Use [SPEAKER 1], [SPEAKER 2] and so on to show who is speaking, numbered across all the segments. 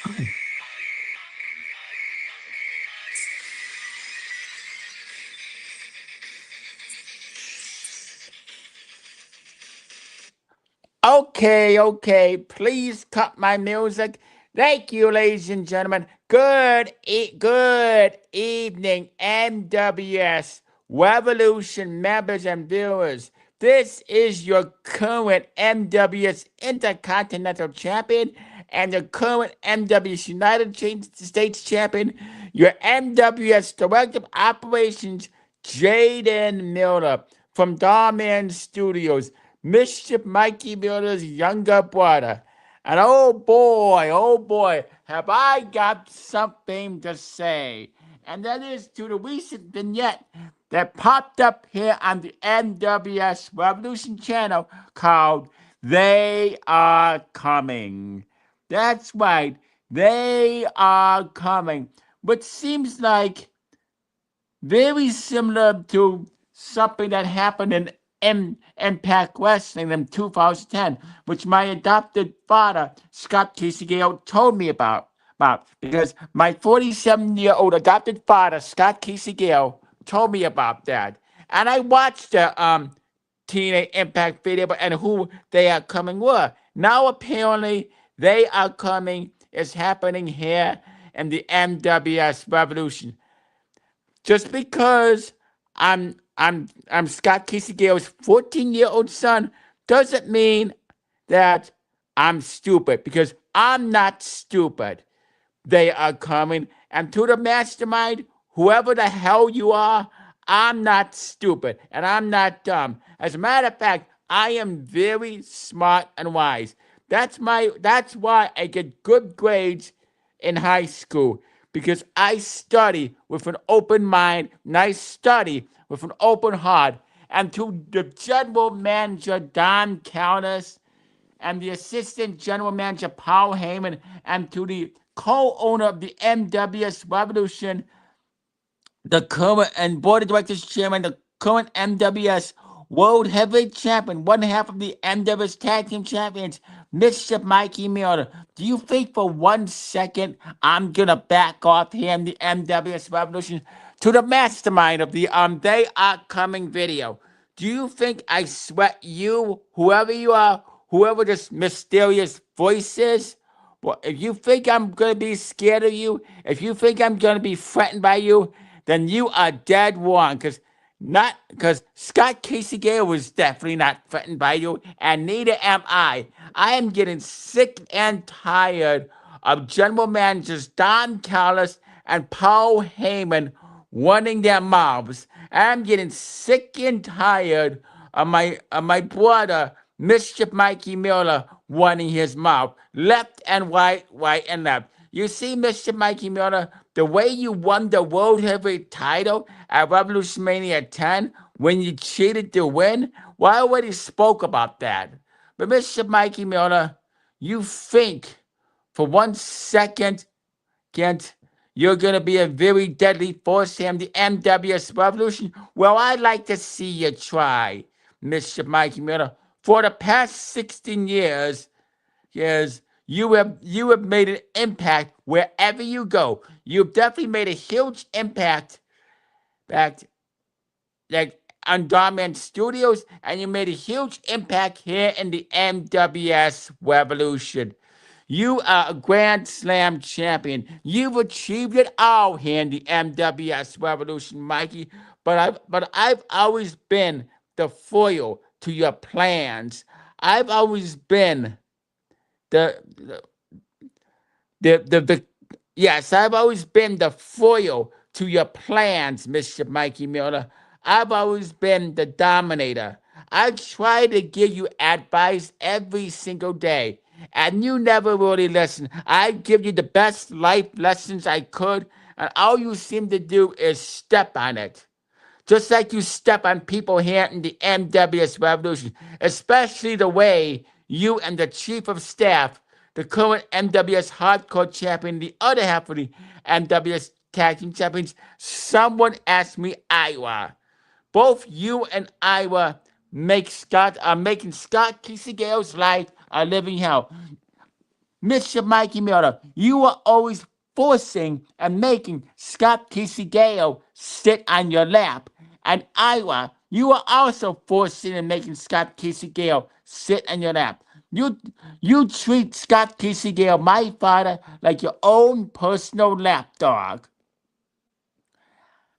[SPEAKER 1] Okay. Please cut my music. Thank you, ladies and gentlemen. Good evening, NWS Revolution members and viewers. This is your current NWS Intercontinental Champion and the current NWS United States Champion, your NWS Director of Operations, Jayden Miller from Darman Studios. Mischief Mikey Miller's younger brother. And oh boy, have I got something to say. And that is to the recent vignette that popped up here on the NWS Revolution channel called They Are Coming. That's right, they are coming. Which seems like very similar to something that happened in Impact Wrestling in 2010, which my adopted father, Scott Kisegeo, told me about. Because my 47-year-old adopted father, Scott Kisegeo, told me about that. And I watched the Teenage Impact video and who they are coming were. Now apparently they are coming is happening here in the MWS Revolution. Just because I'm Scott Kisegale's 14-year-old son doesn't mean that I'm stupid, because I'm not stupid. They are coming. And to the mastermind, whoever the hell you are, I'm not stupid and I'm not dumb. As a matter of fact, I am very smart and wise. That's why I get good grades in high school, because I study with an open mind and I study with an open heart. And to the general manager, Don Callis, and the assistant general manager, Paul Heyman, and to the co-owner of the MWS Revolution, the current and board of directors chairman, the current MWS World Heavyweight Champion, one half of the MWS Tag Team Champions, Mr. Mikey Miller. Do you think for 1 second I'm gonna back off here in the MWS Revolution to the mastermind of the They Are Coming video? Do you think I sweat you, whoever you are, whoever this mysterious voice is? Well, if you think I'm gonna be scared of you, if you think I'm gonna be threatened by you, then you are dead wrong. Because Scott Casey Gale was definitely not threatened by you, and neither am I. I am getting sick and tired of general managers Don Callis and Paul Heyman running their mouths. I'm getting sick and tired of my brother, Mischief Mikey Miller, running his mouth left and right and left. You see, Mr. Mikey Miller, the way you won the World Heavyweight title at Revolution Mania 10 when you cheated to win, well, I already spoke about that. But Mr. Mikey Miller, you think for 1 second, Kent, you're going to be a very deadly force here in the MWS Revolution? Well, I'd like to see you try, Mr. Mikey Miller. For the past 16 years, you have made an impact wherever you go. You've definitely made a huge impact back like on Darman Studios, and you made a huge impact here in the MWS Revolution. You are a Grand Slam champion. You've achieved it all here in the MWS Revolution, Mikey. But I've always been the foil to your plans. I've always been the the yes, I've always been the foil to your plans, Mr. Mikey Miller. I've always been the dominator. I try to give you advice every single day, and you never really listen. I give you the best life lessons I could, and all you seem to do is step on it. Just like you step on people here in the MWS Revolution, especially the way you and the chief of staff, the current MWS Hardcore Champion, the other half of the MWS Tag Team Champions, someone asked me Iowa. Both you and Iowa make Scott are making Scott Kisegale's life a living hell. Mr. Mikey Miller, you are always forcing and making Scott Kissigale sit on your lap. And Iowa, you are also forcing and making Scott Kissigale sit on your lap. You you treat Scott Kissigale, my father, like your own personal lapdog.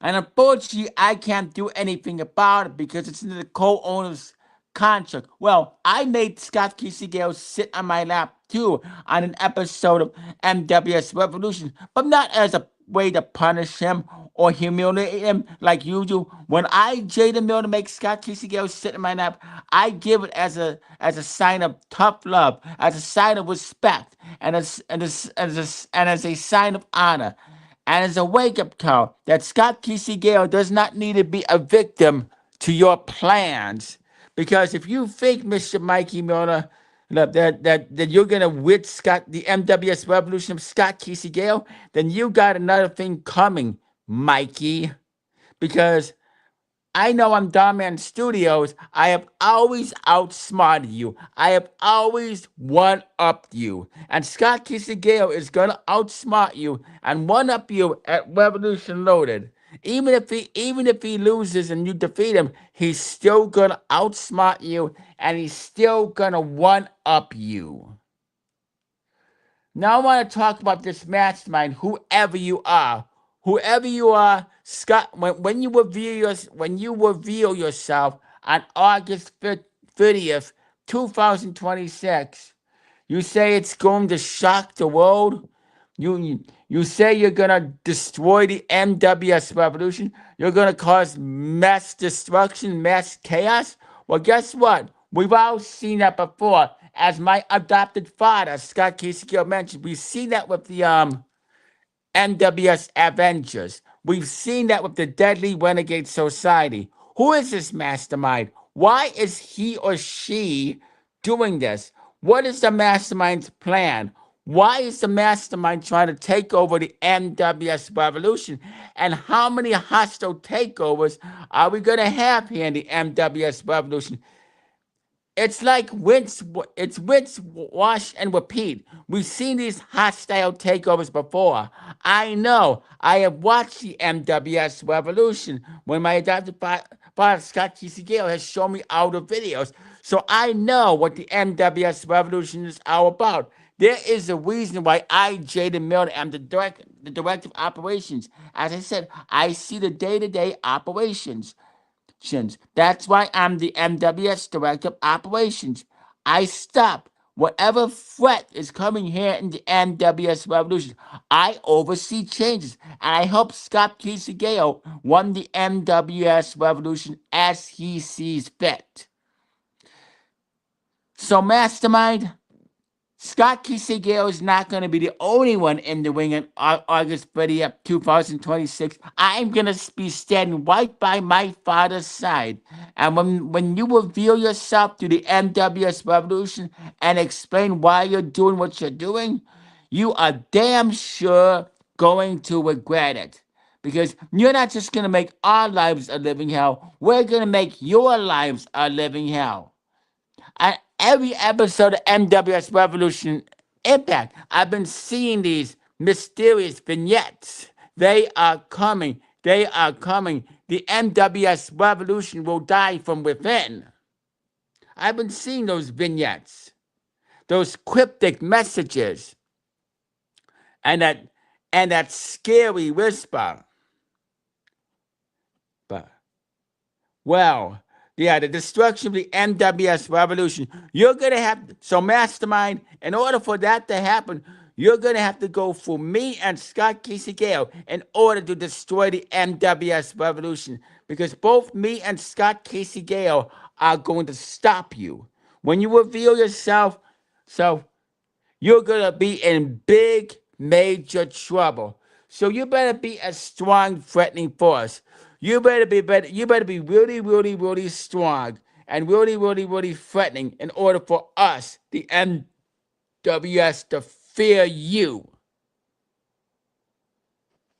[SPEAKER 1] And unfortunately, I can't do anything about it because it's in the co-owner's contract. Well, I made Scott Kissigale sit on my lap too on an episode of NWS Revolution, but not as a way to punish him or humiliate him like you do. When I, Jayden Miller, make Scott Kissigale sit in my lap, I give it as a sign of tough love, as a sign of respect, and as a sign of honor. And as a wake up call that Scott Kissigale does not need to be a victim to your plans. Because if you think, Mr. Mikey Miller, that you're gonna win Scott the MWS Revolution of Scott Kissigale, then you got another thing coming, Mikey. Because I know I'm Darman Studios. I have always outsmarted you. I have always one-upped you. And Scott Kissigale is gonna outsmart you and one-up you at Revolution Loaded. Even if he loses and you defeat him, he's still gonna outsmart you and he's still gonna one-up you. Now I want to talk about this mastermind, whoever you are. Whoever you are, Scott, when you reveal yourself on August 30th, 2026, you say it's going to shock the world. You say you're gonna destroy the NWS revolution. You're gonna cause mass destruction, mass chaos. Well, guess what? We've all seen that before. As my adopted father, Scott Kissigale, mentioned, we've seen that with the NWS Avengers. We've seen that with the Deadly Renegade Society. Who is this mastermind? Why is he or she doing this? What is the mastermind's plan? Why is the mastermind trying to take over the NWS revolution? And how many hostile takeovers are we going to have here in the NWS revolution? It's like rinse, wash, and repeat. We've seen these hostile takeovers before. I know. I have watched the MWS Revolution when my adopted father, Scott Kissigale, has shown me all the videos. So I know what the MWS Revolution is all about. There is a reason why I, Jayden Miller, am the director of operations. As I said, I see the day-to-day operations. That's why I'm the MWS Director of Operations. I stop whatever threat is coming here in the NWS Revolution. I oversee changes, and I help Scott Kissigale run the NWS Revolution as he sees fit. So, Mastermind, Scott Kissigale is not going to be the only one in the ring on August 30th, 2026. I'm going to be standing right by my father's side. And when you reveal yourself to the NWS Revolution and explain why you're doing what you're doing, you are damn sure going to regret it. Because you're not just going to make our lives a living hell, we're going to make your lives a living hell. Every episode of NWS Revolution Impact, I've been seeing these mysterious vignettes. They are coming. They are coming. The NWS Revolution will die from within. I've been seeing those vignettes, those cryptic messages, and that scary whisper. But well, yeah, the destruction of the NWS revolution. You're going to have, so Mastermind, in order for that to happen, you're going to have to go through me and Scott Kissigale in order to destroy the NWS revolution. Because both me and Scott Kissigale are going to stop you. When you reveal yourself, so you're gonna be in big, major trouble. So you better be a strong, threatening force. You better be really, really, really strong and really, really, really threatening in order for us, the NWS, to fear you.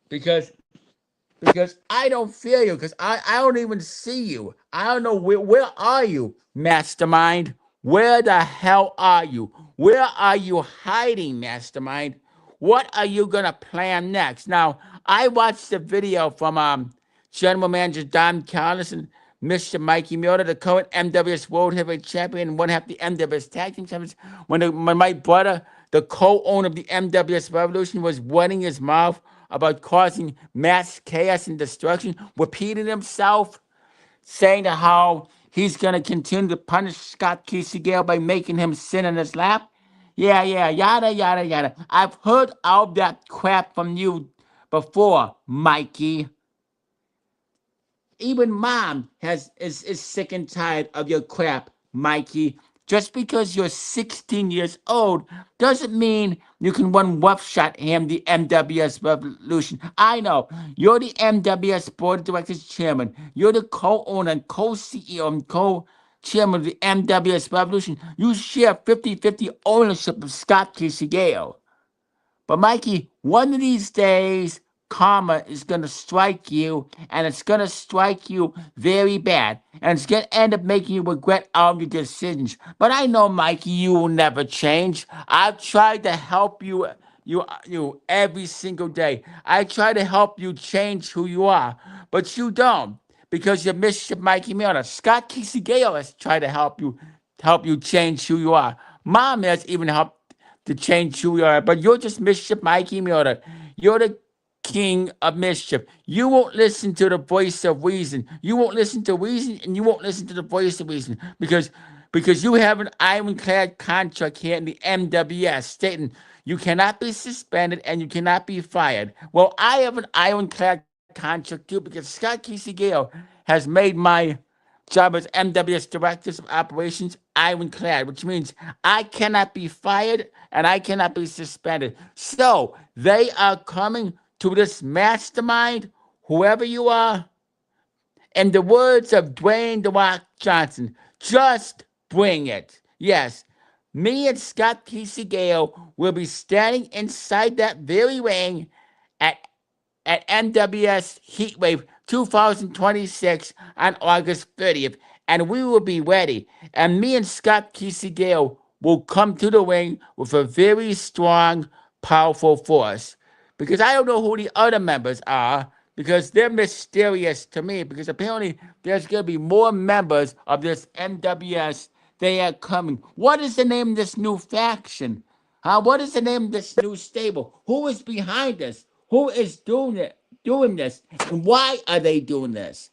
[SPEAKER 1] Because because I don't fear you. Because I don't even see you. I don't know where are you, Mastermind. Where the hell are you? Where are you hiding, Mastermind? What are you gonna plan next? Now, I watched the video from General Manager Don Callis and Mr. Mikey Miller, the current MWS World Heavyweight Champion, and one half the MWS Tag Team Champions. When my brother, the co-owner of the MWS Revolution, was running his mouth about causing mass chaos and destruction, repeating himself, saying how he's going to continue to punish Scott Gale by making him sit in his lap. Yeah, yada, yada, yada. I've heard all that crap from you before, Mikey. Even mom is sick and tired of your crap, Mikey. Just because you're 16 years old doesn't mean you can run roughshod him the MWS Revolution. I know. You're the MWS Board of Directors Chairman. You're the co-owner and co-CEO and co-chairman of the MWS Revolution. You share 50-50 ownership of Scott Gale. But Mikey, one of these days, karma is going to strike you, and it's going to strike you very bad. And it's going to end up making you regret all your decisions. But I know, Mikey, you will never change. I've tried to help you every single day. I try to help you change who you are, but you don't because you miss Mikey Miller. Scott Gale has tried to help you change who you are. Mom has even helped to change who you are, but you're just mischief, Mikey Miller. You're the king of mischief. You won't listen to the voice of reason. You won't listen to reason, and you won't listen to the voice of reason because you have an ironclad contract here in the MWS stating you cannot be suspended and you cannot be fired. Well, I have an ironclad contract too because Scott Gale has made my job as MWS Directors of Operations ironclad, which means I cannot be fired and I cannot be suspended. So they are coming to this mastermind, whoever you are. In the words of Dwayne "The Rock" Johnson, just bring it. Yes, me and Scott Gale will be standing inside that very ring at NWS Heatwave 2026 on August 30th, and we will be ready. And me and Scott Gale will come to the ring with a very strong, powerful force. Because I don't know who the other members are, because they're mysterious to me, because apparently there's going to be more members of this NWS. They are coming. What is the name of this new faction? What is the name of this new stable? Who is behind this? Who is doing this? And why are they doing this?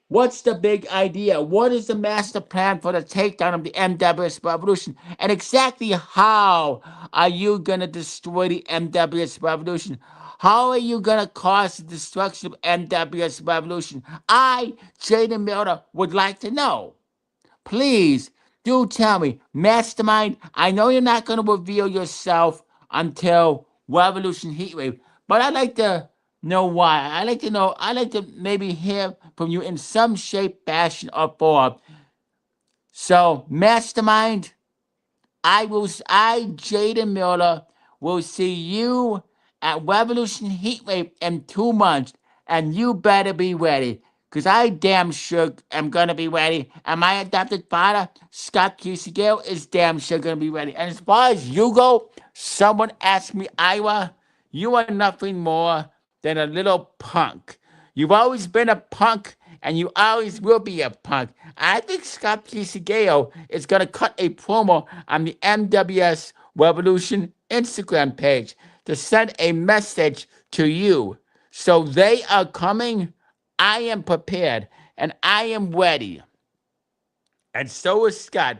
[SPEAKER 1] What's the big idea? What is the master plan for the takedown of the MWS Revolution? And exactly how are you going to destroy the MWS Revolution? How are you going to cause the destruction of MWS Revolution? I, Jayden Miller, would like to know. Please do tell me, Mastermind. I know you're not going to reveal yourself until Revolution Heatwave, but I'd like to know why. I'd like to know. I'd like to maybe hear from you in some shape, fashion, or form. So, Mastermind, Jayden Miller, will see you at Revolution Heatwave in 2 months, and you better be ready. Because I damn sure am going to be ready. And my adopted father, Scott Gale, is damn sure going to be ready. And as far as you go, someone asked me, Ira, you are nothing more than a little punk. You've always been a punk, and you always will be a punk. I think Scott Gale is going to cut a promo on the MWS Revolution Instagram page to send a message to you. So they are coming. I am prepared and I am ready. And so is Scott.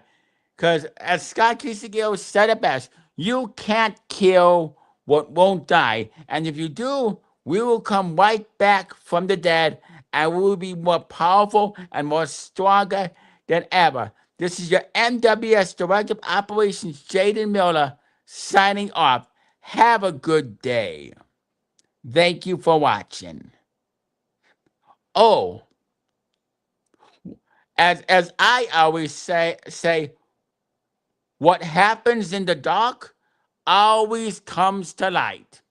[SPEAKER 1] Because as Scott Gale said it best, you can't kill what won't die. And if you do, we will come right back from the dead and we will be more powerful and more stronger than ever. This is your NWS Director of Operations, Jayden Miller, signing off. Have a good day. Thank you for watching. Oh, as I always say, what happens in the dark always comes to light.